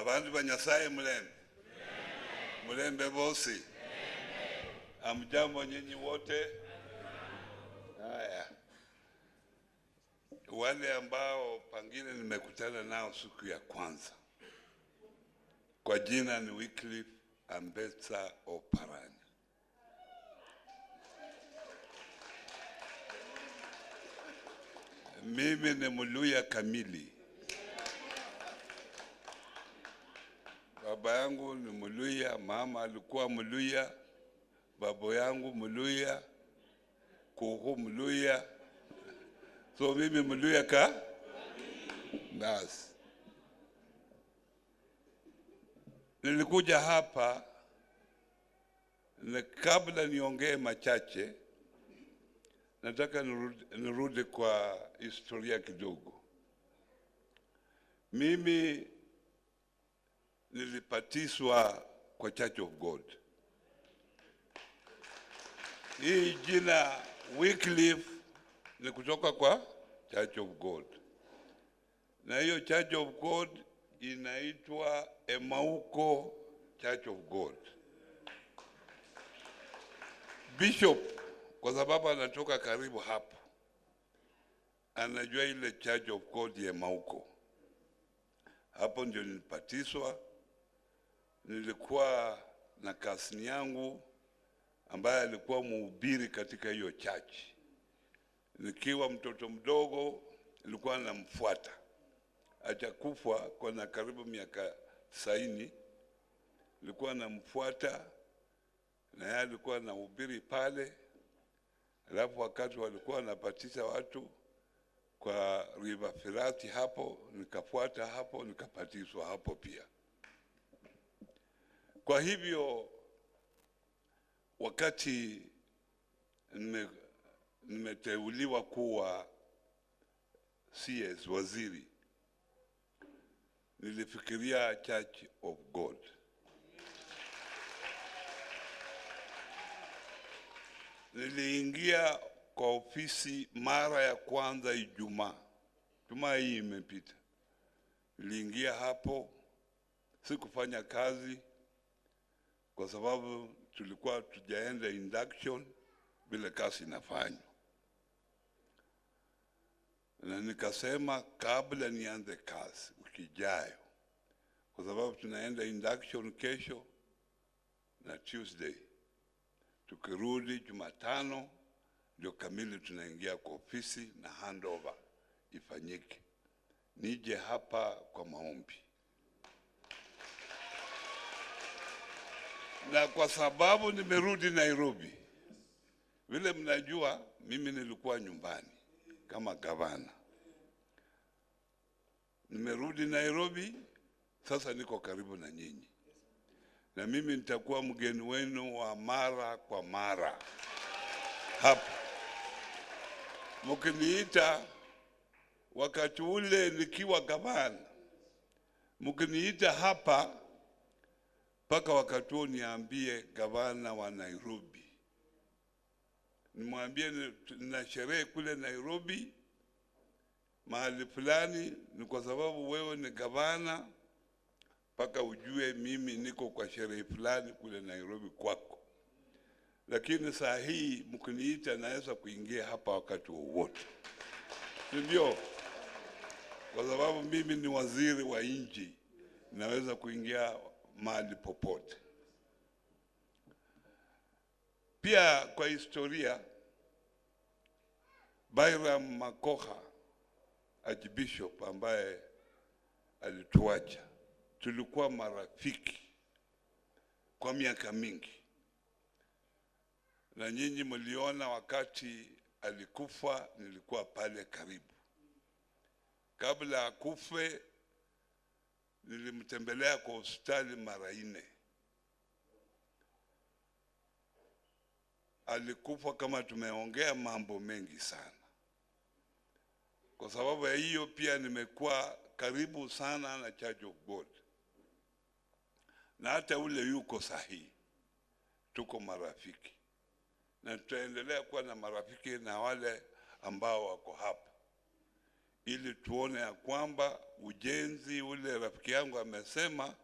Abantu banyasaye mulembe. Mulembe bosi. Amjambo nyinyi wote. Haya. Wale ambao pengine nimekutana nao siku ya kwanza. Kwa jina ni Wycliffe Ambetsa Oparanya. Mimi ni Mluya kamili. Baba yangu ni Mluya, mama alikuwa Mluya, baba yangu Mluya, kuku Mluya. So mimi Mluya ka? Basi. Nilikuja hapa na kabla niongee machache nataka nirudi kwa historia kidogo. Mimi nilipatiswa kwa Church of God. Hii jina Wycliffe ni kutoka kwa Church of God. Na hiyo Church of God inaitwa Emauko Church of God. Bishop, kwa sababu anatoka karibu hapo, anajua ile Church of God ya Emauko. Hapo ndio nilipatiswa. Nilikuwa na kasini yangu ambaye alikuwa mhubiri katika hiyo church. Nikiwa mtoto mdogo nilikuwa namfuata. Hajakufa kwa na karibu miaka 90. Nilikuwa namfuata na yeye alikuwa anahubiri pale. Alafu wakati walikuwa wanapatisha watu kwa River Firati hapo, nikafuata hapo, nikapatiswa hapo pia. Kwa hivyo wakati nimeteuliwa kuwa CS waziri, nilifikiria Church of God. Niliingia kwa ofisi mara ya kwanza Ijumaa. Ijumaa hii imepita. Niliingia hapo, sikufanya kazi kwa sababu tulikuwa tujaenda induction bila kazi inafanywa. Na nikasema kabla nianze kazi wiki ijayo, kwa sababu tunaenda induction kesho na Tuesday, tukirudi Jumatano ndio kamili tunaingia kwa ofisi na handover ifanyike. Nije hapa kwa maombi. Na kwa sababu nimerudi Nairobi, vile mnajua mimi nilikuwa nyumbani kama gavana. Nimerudi Nairobi, sasa niko karibu na nyinyi. Na mimi nitakuwa mgeni wenu wa mara kwa mara hapa. Mkiniita wakati ule nikiwa gavana, mkiniita hapa mpaka wakati huo niambie gavana wa Nairobi. Nimwambie nina sherehe kule Nairobi mahali fulani, ni kwa sababu wewe ni gavana, mpaka ujue mimi niko kwa sherehe fulani kule Nairobi kwako. Lakini saa hii mkiniita naweza kuingia hapa wakati wowote. Ndio. Kwa sababu mimi ni waziri wa nchi, naweza kuingia mahali popote. Pia kwa historia, Byram Makoha Archbishop ambaye alituacha, tulikuwa marafiki kwa miaka mingi. Na nyinyi mliona wakati alikufa nilikuwa pale karibu. Kabla akufe nilimtembelea kwa hospitali mara 4. Alikufa kama tumeongea mambo mengi sana. Kwa sababu ya hiyo pia nimekuwa karibu sana na Church of God. Na hata ule yuko sahihi. Tuko marafiki. Na tutaendelea kuwa na marafiki na wale ambao wako hapa. ili tuone ya kwamba ujenzi ule rafiki yangu amesema,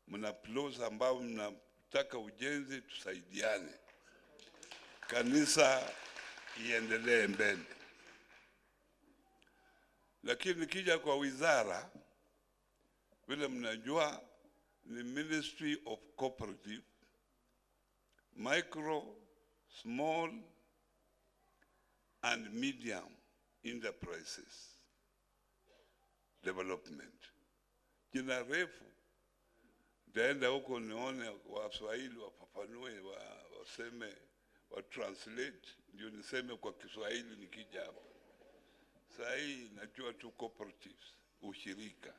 mna plots ambao mnataka ujenzi, tusaidiane, kanisa iendelee mbele. Lakini nikija kwa wizara, vile mnajua ni Ministry of Cooperative, Micro, Small and Medium Enterprises Development. Jina refu, nitaenda huko nione Waswahili wafafanue, waseme, translate, ndio niseme kwa Kiswahili nikija hapa. Saa hii najua tu cooperatives, ushirika.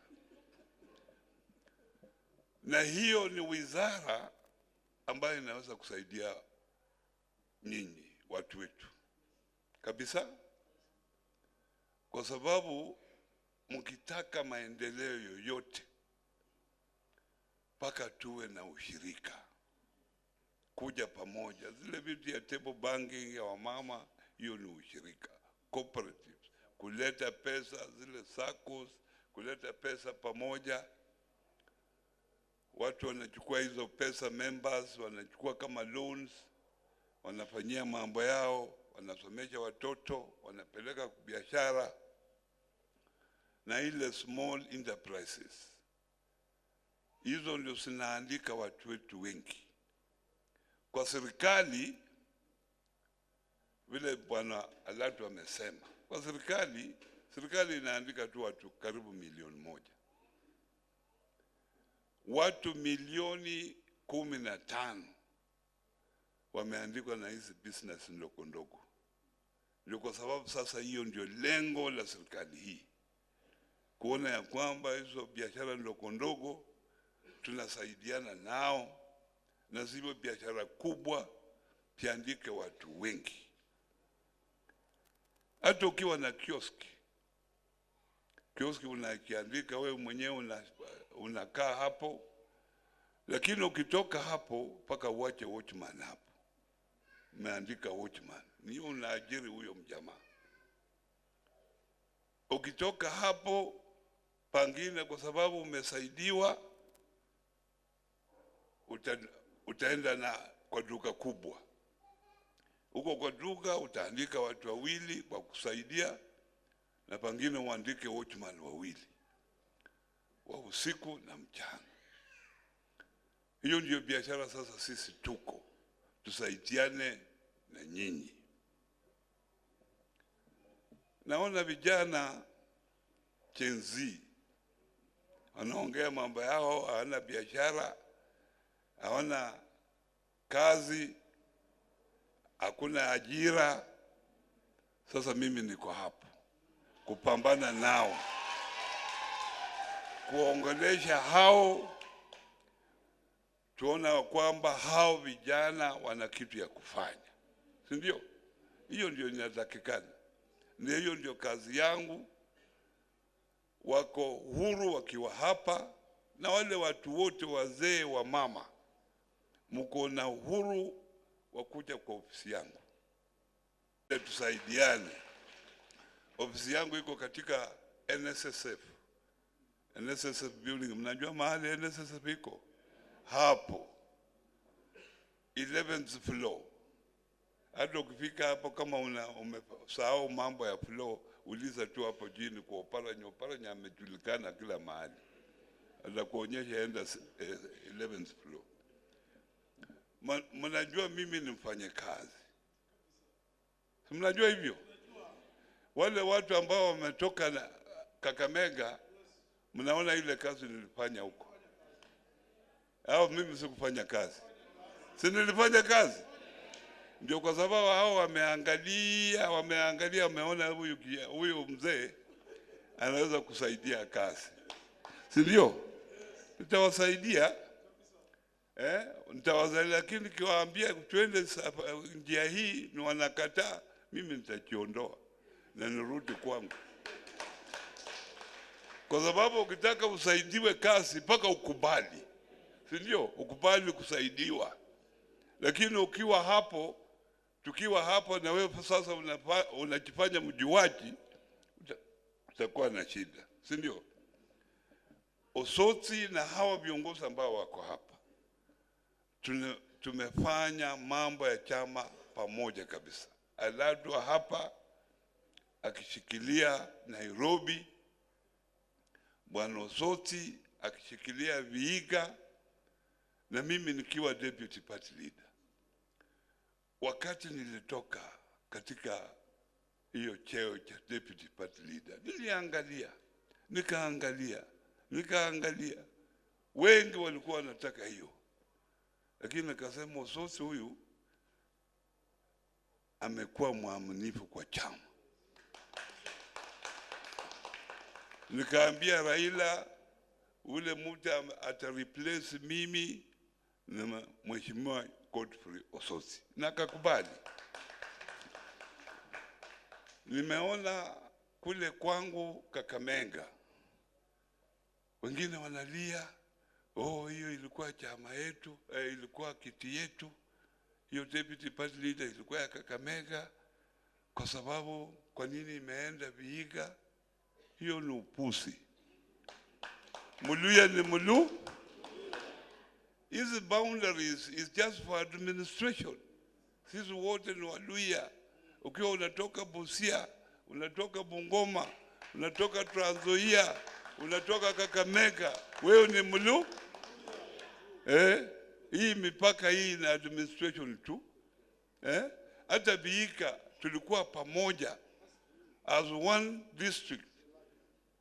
Na hiyo ni wizara ambayo inaweza kusaidia nyinyi watu wetu kabisa, kwa sababu mkitaka maendeleo yoyote paka tuwe na ushirika, kuja pamoja. Zile vitu ya table banking ya wamama, hiyo ni ushirika. Cooperatives, kuleta pesa, zile SACCOs, kuleta pesa pamoja. Watu wanachukua hizo pesa, members wanachukua kama loans, wanafanyia mambo yao, wanasomesha watoto, wanapeleka biashara. Na ile small enterprises, hizo ndio zinaandika watu wetu wengi. Kwa serikali, vile Bwana Alatu amesema, kwa serikali inaandika tu watu karibu 1,000,000. Watu 15,000,000 wameandikwa na hizi business ndogo ndogo. Ndio kwa sababu sasa hiyo ndio lengo la serikali hii, kuona ya kwamba hizo biashara ndogo ndogo tunasaidiana nao, na zile biashara kubwa tiandike watu wengi. Hata ukiwa na kioski unakiandika wewe mwenyewe, unakaa hapo, lakini ukitoka hapo paka uache watchman hapo, umeandika watchman, ni unaajiri huyo mjamaa. Ukitoka hapo pangine, kwa sababu umesaidiwa, utaenda na kwa duka kubwa. Huko kwa duka utaandika watu 2 kwa kusaidia, na pangine uandike watchman 2 wa usiku na mchana. Hiyo ndio biashara sasa sisi tuko, tusaidiane na nyinyi. Naona vijana Gen Z wanaongea mambo yao, hawana biashara, hawana kazi, hakuna ajira. Sasa mimi niko hapo kupambana nao, kuongelesha hao, tuona kwamba hao vijana wana kitu ya kufanya, si ndio? Hiyo ndio inatakikana, na hiyo ndio kazi yangu. Wako huru wakiwa hapa, na wale watu wote wazee wa mama, mko na uhuru wa kuja kwa ofisi yangu, tusaidiane. Ofisi yangu iko katika NSSF building. Mnajua mahali NSSF iko? Hapo 11th floor. Hata ukifika hapo kama umesahau mambo ya floor, uliza tu hapo chini kwa Oparanya amejulikana kila mahali, atakuonyesha enda 11th floor. Mnajua mimi ni mfanyakazi, mnajua hivyo. Wale watu ambao wametoka na Kakamega, mnaona ile kazi nilifanya huko, hao mimi sikufanya kazi, si nilifanya kazi. Ndio kwa sababu hao wameangalia, wameona huyu mzee anaweza kusaidia kazi, si ndio? Nitawasaidia, nitawasaidia. Lakini kiwaambia twende njia hii ni wanakataa, mimi nitajiondoa na nirudi kwangu. Kwa sababu ukitaka usaidiwe kazi mpaka ukubali, si ndio? Ukubali kusaidiwa. Lakini ukiwa hapo, tukiwa hapo na wewe sasa unajifanya mjuaji, tutakuwa na shida, si ndio? Osotsi na hawa viongozi ambao wako hapa tumefanya mambo ya chama pamoja kabisa. Aladwa hapa akishikilia Nairobi, Bwana Osotsi akishikilia Vihiga, na mimi nikiwa deputy party leader. Wakati nilitoka katika hiyo cheo cha deputy party leader, niliangalia, nikaangalia. Wengi walikuwa wanataka hiyo, lakini nikasema Osotsi huyu amekuwa mwaminifu kwa chama. Nikaambia Raila ule mtu ata replace mimi na Mheshimiwa Godfrey Osotsi, na akakubali. Nimeona kule kwangu Kakamega wengine wanalia, hiyo ilikuwa chama yetu, ilikuwa kiti yetu, hiyo deputy party leader ilikuwa ya Kakamega, kwa sababu kwa nini imeenda Vihiga? Hiyo ni upusi. Muluya ni mulu. Hizi boundaries is just for administration. Sisi wote ni Waluya. Ukiwa unatoka Busia, unatoka Bungoma, unatoka Trans Nzoia, unatoka Kakamega, wewe ni mulu. Hii mipaka hii na administration tu. Hata Vihiga tulikuwa pamoja as one district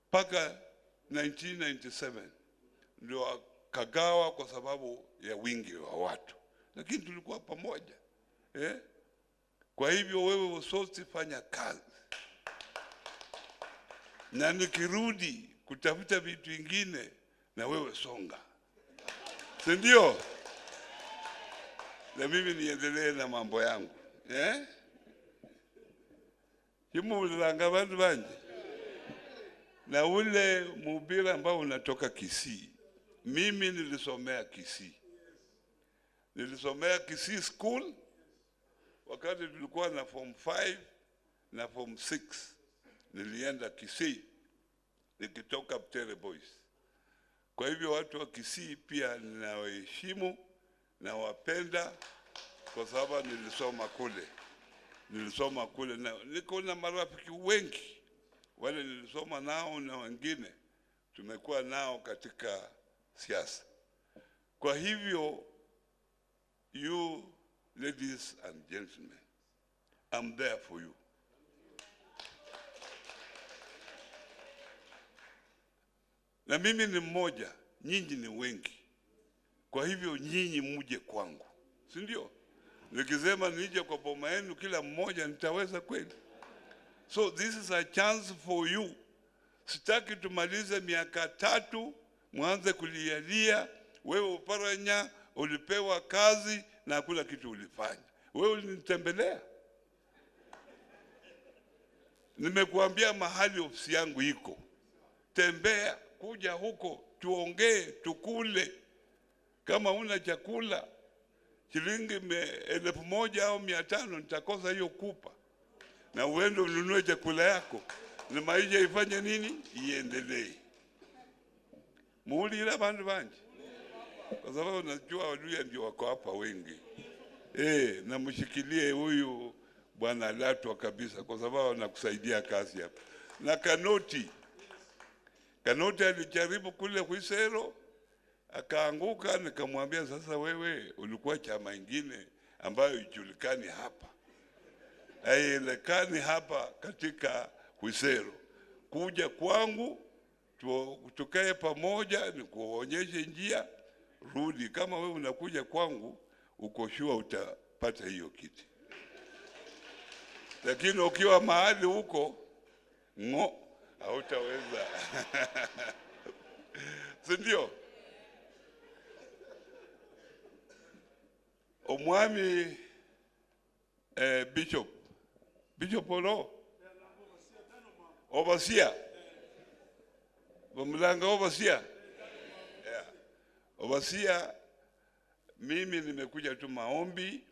mpaka 1997, ndio kagawa kwa sababu ya wingi wa watu, lakini tulikuwa pamoja. Kwa hivyo wewe Osotsi, fanya kazi, na nikirudi kutafuta vitu vingine na wewe songa, si ndio? Na mimi niendelee na mambo yangu. Himu ulanga bandu banje. Na ule mhubiri ambao unatoka Kisii, mimi nilisomea Kisii. Nilisomea Kisii School wakati tulikuwa na form 5 na form 6. Nilienda Kisii nikitoka Butere Boys. Kwa hivyo watu wa Kisii pia ninawaheshimu na wapenda, kwa sababu nilisoma kule na niko na marafiki wengi wale nilisoma nao na wengine tumekuwa nao katika siasa. Kwa hivyo, you ladies and gentlemen, I'm there for you. Na mimi ni mmoja, nyinyi ni wengi. Kwa hivyo nyinyi muje kwangu, si ndio? Nikisema nije kwa boma yenu kila mmoja, nitaweza kweli? So this is a chance for you. Sitaki tumalize miaka 3 mwanze kulialia wewe Oparanya ulipewa kazi na hakuna kitu ulifanya. Wewe ulinitembelea. Nimekuambia mahali ofisi yangu iko. Tembea, kuja huko, tuongee, tukule. Kama una chakula shilingi 1,000 au 500 nitakosa hiyo kupa. Na uende ununue chakula yako, na maisha ifanye nini? Iendelee. Muulira bandu banje, kwa sababu najua Waluya ndio wako hapa wengi. Na mshikilie huyu Bwana Latwa kabisa, kwa sababu anakusaidia kazi hapa. Na Kanoti alijaribu kule Khwisero, akaanguka. Nikamwambia, sasa wewe ulikuwa chama ingine ambayo ijulikani hapa, haielekani hapa katika Khwisero. Kuja kwangu tukae pamoja, nikuonyeshe njia, rudi. Kama wewe unakuja kwangu uko sure utapata hiyo kiti. Lakini ukiwa mahali huko hautaweza. Si ndio? Omwami Bishop Olo Overseer Bumlanga Overseer. Overseer, mimi nimekuja tu maombi,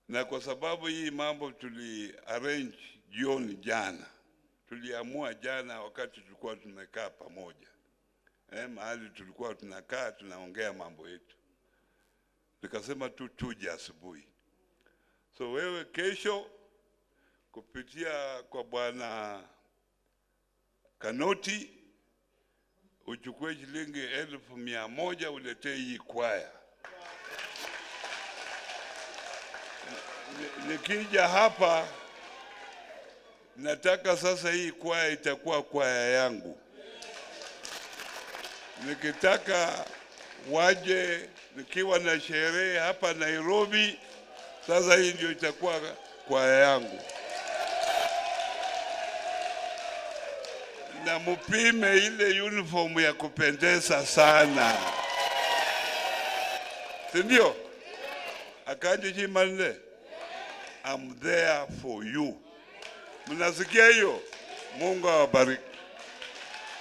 na kwa sababu hii mambo tuli arrange jioni jana, tuliamua jana wakati tulikuwa tumekaa pamoja, mahali tulikuwa tunakaa tunaongea mambo yetu, nikasema tuje asubuhi. So wewe kesho kupitia kwa Bwana Kanoti uchukue shilingi 1,100 uletee hii kwaya. Nikija hapa nataka sasa hii kwaya itakuwa kwaya yangu. Nikitaka waje nikiwa na sherehe hapa Nairobi, sasa hii ndio itakuwa kwaya yangu. Na mupime ile uniform ya kupendeza sana. Sindio? Akaje Chimande? I'm there for you. Mnasikia hiyo? Mungu awabariki.